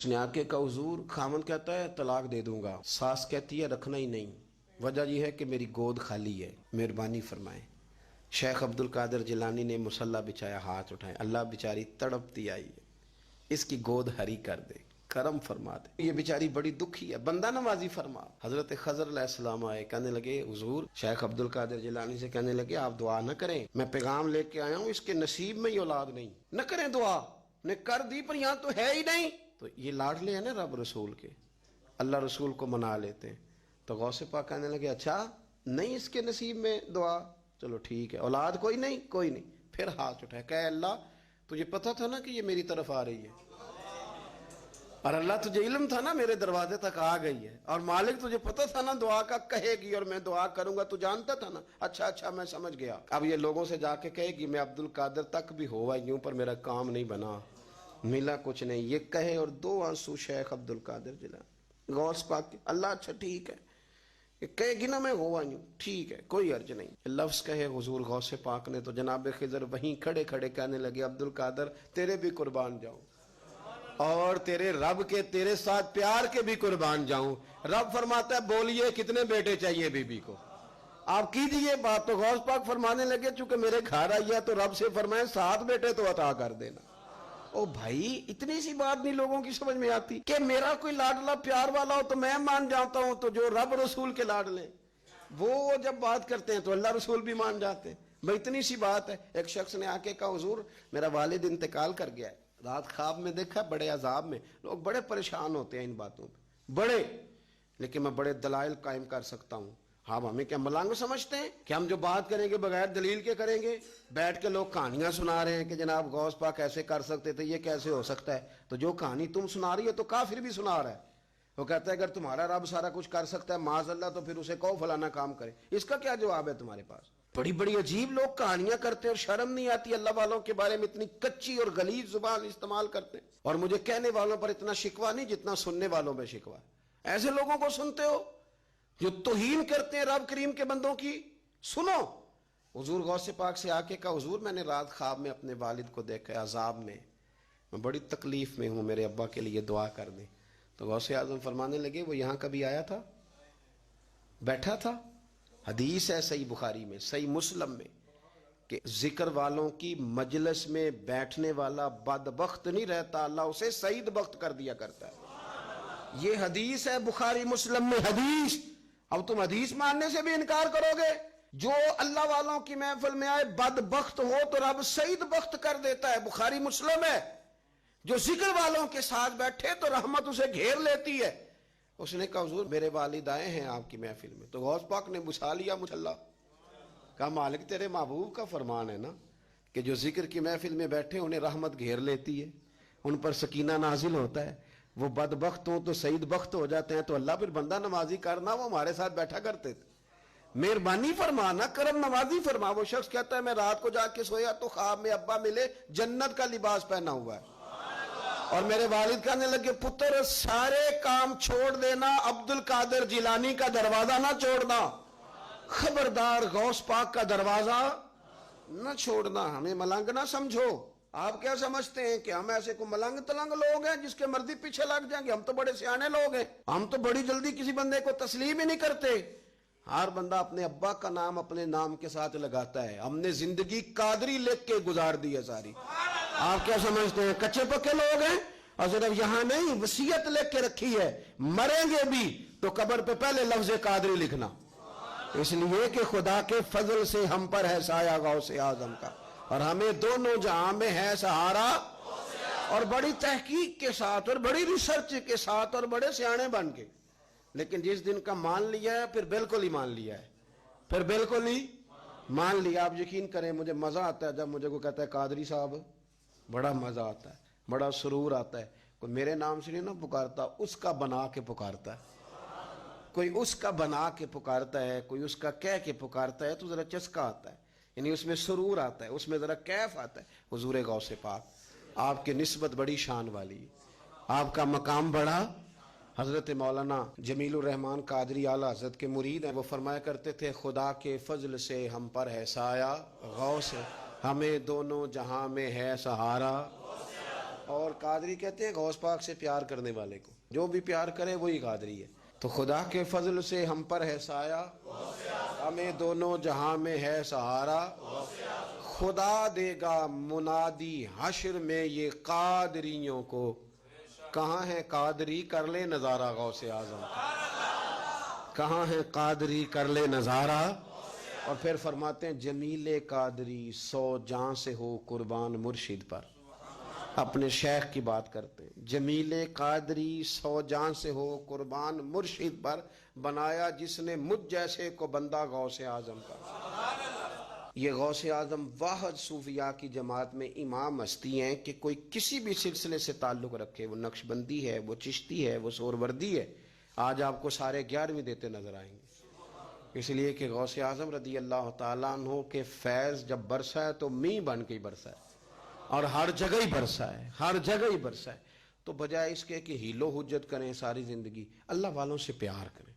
उसने आके कहा हुजूर, खामन कहता है तलाक दे दूंगा, सास कहती है रखना ही नहीं, वजह यह है कि मेरी गोद खाली है, मेहरबानी फरमाएं। शेख अब्दुल कादिर जिलानी ने मुसल्ला बिछाया, हाथ उठाए, अल्लाह बेचारी तड़पती आई है, इसकी गोद हरी कर दे, करम फरमा दे, ये बेचारी बड़ी दुखी है, बंदा नवाजी फरमा। हजरत खजर अलैहिस्सलाम आए, कहने लगे हुजूर, शेख अब्दुल कादिर जिलानी से कहने लगे आप दुआ न करें, मैं पैगाम लेके आया हूँ, इसके नसीब में ही औलाद नहीं, न करें दुआ, ने कर दी पर यहाँ तो है ही नहीं। तो ये लाडले हैं ना रब रसूल के, अल्लाह रसूल को मना लेते हैं। तो गौसे पाक कहने लगे अच्छा नहीं इसके नसीब में दुआ, चलो ठीक है, औलाद कोई नहीं, कोई नहीं। फिर हाथ उठाए, कहे अल्लाह तुझे पता था ना कि ये मेरी तरफ आ रही है, और अल्लाह तुझे इल्म था ना मेरे दरवाजे तक आ गई है, और मालिक तुझे पता था ना दुआ का कहेगी और मैं दुआ करूंगा, तू जानता था ना, अच्छा अच्छा मैं समझ गया। अब ये लोगों से जाके कहेगी मैं अब्दुल कादिर तक भी हुआ यूं पर मेरा काम नहीं बना, मिला कुछ नहीं, ये कहे और दो आंसू शेख अब्दुल कादिर जिलानी गौस पाक के, अल्लाह अच्छा ठीक है, ये कहेगी ना मैं हुआ यूं, ठीक है कोई अर्ज नहीं। लफ्ज कहे हुजूर गौसे पाक ने तो जनाब खिजर वहीं खड़े खड़े कहने लगे अब्दुल कादिर तेरे भी कुर्बान जाऊं, और तेरे रब के तेरे साथ प्यार के भी कुर्बान जाऊं। रब फरमाता है बोलिए कितने बेटे चाहिए बीबी को, आप कीजिए बात। तो गौस पाक फरमाने लगे चूंकि मेरे घर आई है तो रब से फरमाए 7 बेटे तो अता कर देना। ओ भाई इतनी सी बात नहीं लोगों की समझ में आती कि मेरा कोई लाडला प्यार वाला हो तो मैं मान जाता हूं, तो जो रब रसूल के लाडले वो जब बात करते हैं तो अल्लाह रसूल भी मान जाते हैं। भाई इतनी सी बात है। एक शख्स ने आके कहा हुजूर मेरा वालिद इंतकाल कर गया है, रात ख्वाब में देखा बड़े अजाब में, लोग बड़े परेशान होते हैं इन बातों पे बड़े, लेकिन मैं बड़े दलाइल कायम कर सकता हूं। हाँ हमें क्या मलंग समझते हैं कि हम जो बात करेंगे बगैर दलील के करेंगे? बैठ के लोग कहानियां सुना रहे हैं कि जनाब गौस पाक ऐसे कर सकते थे, ये कैसे हो सकता है? तो जो कहानी तुम सुना रही हो तो काफिर भी सुना रहा है। वो कहता है अगर तुम्हारा रब सारा कुछ कर सकता है माज़अल्लाह तो फिर उसे कहो फलाना काम करे, इसका क्या जवाब है तुम्हारे पास? बड़ी बड़ी अजीब लोग कहानियां करते हैं और शर्म नहीं आती अल्लाह वालों के बारे में, इतनी कच्ची और गलीज जुबान इस्तेमाल करते हैं। और मुझे कहने वालों पर इतना शिकवा नहीं जितना सुनने वालों में शिकवा। ऐसे लोगों को सुनते हो जो तौहीन करते हैं रब करीम के बंदों की। सुनो हुजूर गौसे पाक से आके कहा हुजूर मैंने रात ख्वाब में अपने वालिद को देखा अजाब में, मैं बड़ी तकलीफ में हूं, मेरे अब्बा के लिए दुआ कर दें। तो गौसे आजम फरमाने लगे वो यहां कभी आया था, बैठा था? हदीस है सही बुखारी में सही मुस्लिम में कि जिक्र वालों की मजलिस में बैठने वाला बदबख्त नहीं रहता, अल्लाह उसे सईद बख्त कर दिया करता है। ये हदीस है बुखारी मुस्लिम में हदीस। अब तुम हदीस मानने से भी इनकार करोगे? जो अल्लाह वालों की महफिल में आए बदबख्त हो तो रब सईद बख्त कर देता है, बुखारी मुस्लिम है। जो जिक्र वालों के साथ बैठे तो रहमत उसे घेर लेती है। उसने कहा हुजूर मेरे वालिद आए हैं आपकी महफिल में। तो गौस पाक ने बुझा लिया मुसल्ला, कहा मालिक तेरे महबूब का फरमान है ना कि जो जिक्र की महफिल में बैठे उन्हें रहमत घेर लेती है, उन पर सकीना नाजिल होता है, वो बदबख्त हो तो सईद बख्त हो जाते हैं। तो अल्लाह फिर बंदा नमाजी करना, वो हमारे साथ बैठा करते थे, मेहरबानी फरमाना, करम नवाजी फरमा। वो शख्स कहता है मैं रात को जाके सोया तो ख्वाब में अब्बा मिले जन्नत का लिबास पहना हुआ है, और मेरे वालिद कहने लगे पुत्र सारे काम छोड़ देना, अब्दुल कादिर जिलानी का दरवाजा ना छोड़ना, खबरदार गौस पाक का दरवाजा न छोड़ना, हमें मलंग ना समझो। आप क्या समझते हैं कि हम ऐसे को मलंग तलंग लोग हैं जिसके मर्जी पीछे लग जाएंगे? हम तो बड़े सियाने लोग हैं, हम तो बड़ी जल्दी किसी बंदे को तस्लीम ही नहीं करते। हर बंदा अपने अब्बा का नाम अपने नाम के साथ लगाता है। हमने जिंदगी कादरी लिख के गुजार दी है सारी। आप क्या समझते हैं कच्चे पक्के लोग हैं? और सिर्फ यहां नहीं वसीयत लिख के रखी है, मरेंगे भी तो कब्र पे पहले लफ्ज कादरी लिखना, इसलिए कि खुदा के फजल से हम पर है साया गौसे आजम का, और हमें दोनों जहां में है सहारा। और बड़ी तहकीक के साथ और बड़ी रिसर्च के साथ और बड़े सियाने बन के, लेकिन जिस दिन का मान लिया है फिर बिल्कुल ही मान लिया है, फिर बिल्कुल ही मान लिया। आप यकीन करें मुझे मजा आता है जब मुझे कोई कहता है कादरी साहब, बड़ा मजा आता है, बड़ा सुरूर आता है। कोई मेरे नाम से नहीं ना पुकारता, उसका बना के पुकारता है, कोई उसका बना के पुकारता है, कोई उसका कह के पुकारता है, तो जरा चस्का आता है, यानी उसमें सुरूर आता है, उसमें जरा कैफ आता है। हुजूर गौसे पाक आपकी निस्बत बड़ी शान वाली है, आपका मकाम बड़ा। हजरत मौलाना जमीलुर रहमान कादरी आला हजरत के मुरीद हैं, वो फरमाया करते थे खुदा के फजल से हम पर है साया गौस, हमें दोनों जहां में है सहारा। اور قادری کہتے ہیں غوث پاک سے پیار کرنے والے کو، جو بھی پیار کرے وہی قادری ہے۔ تو خدا کے فضل سے ہم پر ہے سایہ، ہمیں دونوں جہاں میں ہے سہارا، خدا دے گا منادی حشر میں یہ قادریوں کو، کہاں ہے قادری کر لے نظارہ غوث اعظم کا، کہاں ہے قادری کر لے نظارہ۔ اور پھر فرماتے ہیں جمیل قادری 100 جاں سے ہو قربان مرشد پر، اپنے شیخ کی بات کرتے ہیں، جمیل قادری 100 جاں سے ہو قربان مرشد پر، بنایا جس نے مجھ جیسے کو بندہ غوث اعظم کا۔ یہ غوث اعظم واحد صوفیاء کی جماعت میں امام ہستی ہیں کہ کوئی کسی بھی سلسلے سے تعلق رکھے، وہ نقشبندی ہے، وہ چشتی ہے، وہ سہروردی ہے، آج آپ کو سارے 11ویں دیتے نظر آئیں گے۔ اس لیے کہ غوث اعظم رضی اللہ تعالیٰ عنہ کے فیض جب برسا ہے تو می بن کے ہی برسا ہے، اور ہر جگہ ہی برسا ہے، ہر جگہ ہی برسا ہے۔ تو بجائے اس کے کہ ہیلو حجت کریں ساری زندگی، اللہ والوں سے پیار کریں۔